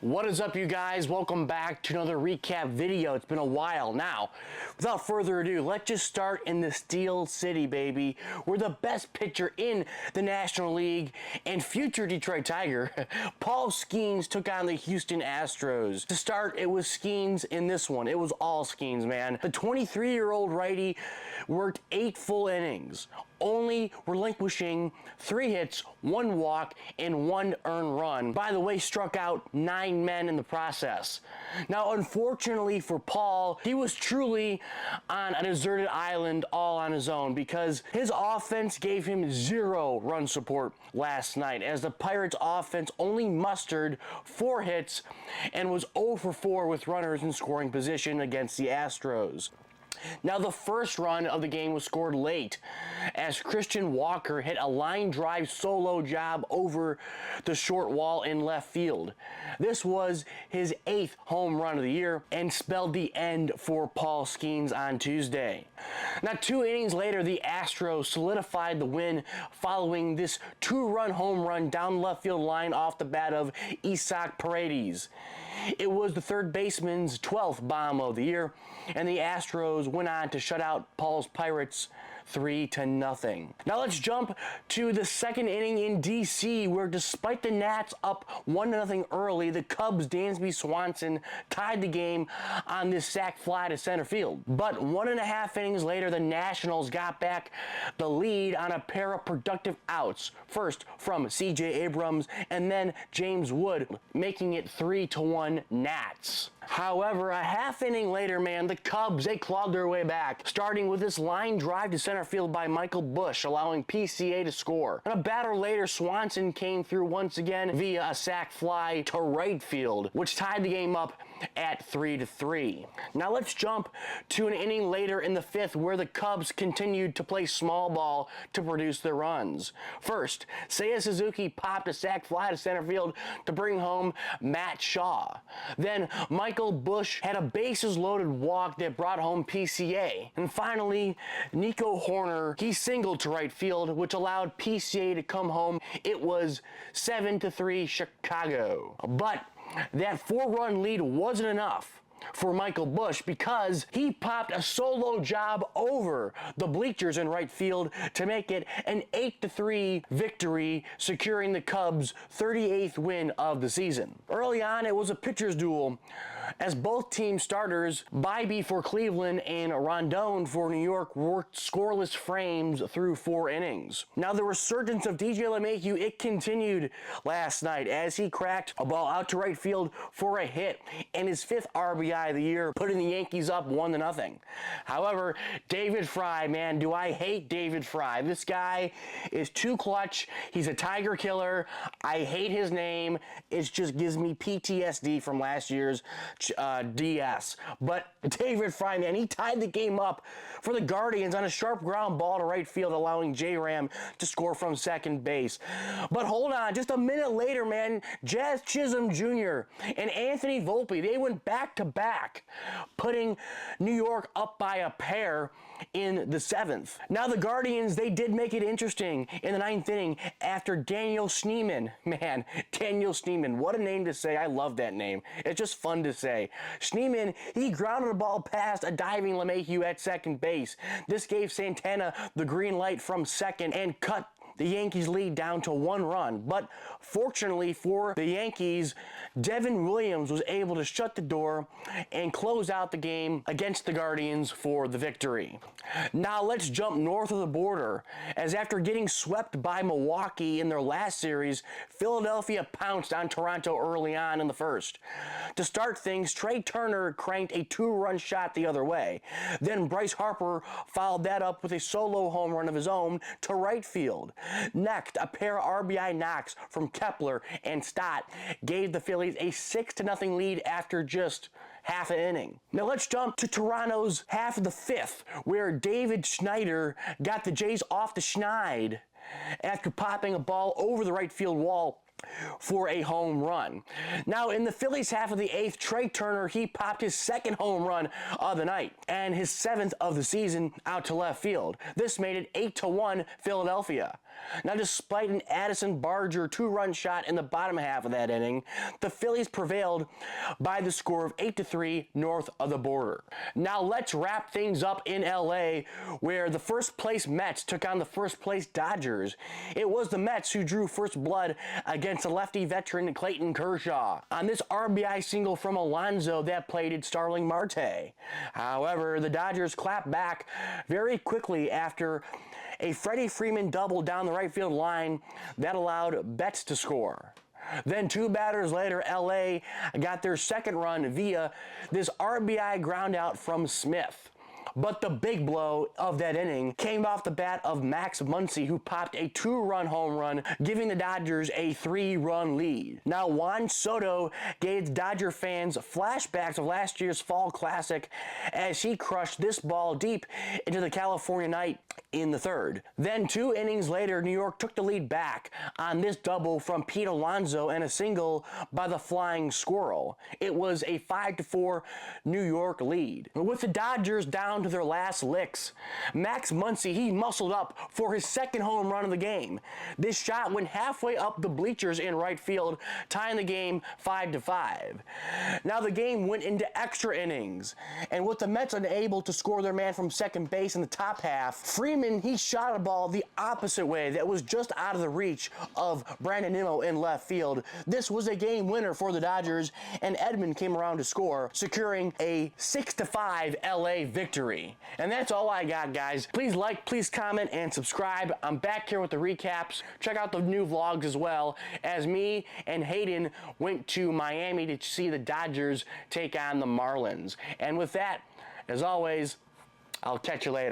What is up, you guys? Welcome back to another recap video. It's been a while. Now, without further ado, let's just start in the Steel City, baby, where the best pitcher in the National League and future Detroit Tiger, Paul Skenes, took on the Houston Astros. To start, it was Skenes in this one. It was all Skenes, man. The 23-year-old righty worked 8 full innings, only relinquishing 3 hits, 1 walk, and 1 earned run. By the way, struck out 9 men in the process. Now, unfortunately for Paul, he was truly on a deserted island all on his own because his offense gave him 0 run support last night, as the Pirates' offense only mustered 4 hits and was 0 for 4 with runners in scoring position against the Astros. Now, the first run of the game was scored late as Christian Walker hit a line drive solo job over the short wall in left field. This was his 8th home run of the year and spelled the end for Paul Skenes on Tuesday. Now, 2 innings later, the Astros solidified the win following this 2-run home run down the left field line off the bat of Isaac Paredes. It was the third baseman's 12th bomb of the year, and the Astros went on to shut out Paul's Pirates 3-0. Now let's jump to the second inning in DC, where despite the Nats up 1-0 early, the Cubs' Dansby Swanson tied the game on this sac fly to center field. But 1.5 innings later, the Nationals got back the lead on a pair of productive outs. First from C.J. Abrams and then James Wood, making it 3-1 Nats. However, a half inning later, man, the Cubs, they clawed their way back, starting with this line drive to center field by Michael Busch, allowing PCA to score. And a batter later, Swanson came through once again via a sac fly to right field, which tied the game up at 3-3. Now let's jump to an inning later in the 5th, where the Cubs continued to play small ball to produce their runs. First, Seiya Suzuki popped a sac fly to center field to bring home Matt Shaw. Then Michael Busch had a bases-loaded walk that brought home PCA. And finally, Nico Horner, he singled to right field, which allowed PCA to come home. It was 7-3 Chicago. But that 4-run lead wasn't enough for Michael Busch, because he popped a solo job over the bleachers in right field to make it an 8-3 victory, securing the Cubs' 38th win of the season. Early on, it was a pitcher's duel, as both team starters, Bybee for Cleveland and Rondon for New York, worked scoreless frames through 4 innings. Now, the resurgence of DJ LeMahieu, it continued last night as he cracked a ball out to right field for a hit and his 5th RBI of the year, putting the Yankees up 1-0. However, David Fry, man, do I hate David Fry. This guy is too clutch. He's a Tiger killer. I hate his name. It just gives me PTSD from last year's DS. But David Fry, man, he tied the game up for the Guardians on a sharp ground ball to right field, allowing J-Ram to score from second base. But hold on, just a minute later, man, Jazz Chisholm Jr. and Anthony Volpe, they went back-to-back, putting New York up by a pair in the 7th. Now, the Guardians, they did make it interesting in the 9th inning after Daniel Schneemann. Man, Daniel Schneemann, what a name to say. I love that name. It's just fun to say. Schneemann, he grounded a ball past a diving LeMahieu at second base. This gave Santana the green light from second and cut the Yankees' lead down to 1 run. But fortunately for the Yankees, Devin Williams was able to shut the door and close out the game against the Guardians for the victory. Now let's jump north of the border, as after getting swept by Milwaukee in their last series, Philadelphia pounced on Toronto early on in the 1st. To start things, Trey Turner cranked a 2-run shot the other way. Then Bryce Harper followed that up with a solo home run of his own to right field. Next, a pair of RBI knocks from Kepler and Stott gave the Phillies a 6-0 lead after just half an inning. Now let's jump to Toronto's half of the 5th, where David Schneider got the Jays off the schneid after popping a ball over the right field wall for a home run. Now, in the Phillies half of the eighth, Trey Turner, he popped his second home run of the night and his seventh of the season out to left field. This made it 8-1 Philadelphia. Now, despite an Addison Barger two-run shot in the bottom half of that inning, the Phillies prevailed by the score of 8-3 north of the border. Now, let's wrap things up in LA, where the first place Mets took on the first place Dodgers. It was the Mets who drew first blood against the lefty veteran Clayton Kershaw on this RBI single from Alonso that plated Starling Marte. However, the Dodgers clapped back very quickly after a Freddie Freeman double down the right field line that allowed Betts to score. Then 2 batters later, LA got their second run via this RBI ground out from Smith. But the big blow of that inning came off the bat of Max Muncy, who popped a 2-run home run, giving the Dodgers a 3-run lead. Now, Juan Soto gave Dodger fans flashbacks of last year's Fall Classic as he crushed this ball deep into the California night in the third. Then 2 innings later, New York took the lead back on this double from Pete Alonso and a single by the Flying Squirrel. It was a 5-4 New York lead. With the Dodgers down to their last licks, Max Muncy, he muscled up for his second home run of the game. This shot went halfway up the bleachers in right field, tying the game 5-5. Now the game went into extra innings, and with the Mets unable to score their man from second base in the top half, Freeman, he shot a ball the opposite way that was just out of the reach of Brandon Nimmo in left field. This was a game winner for the Dodgers, and Edman came around to score, securing a 6-5 LA victory. And that's all I got, guys. Please like, please comment, and subscribe. I'm back here with the recaps. Check out the new vlogs as well, as me and Hayden went to Miami to see the Dodgers take on the Marlins. And with that, as always, I'll catch you later.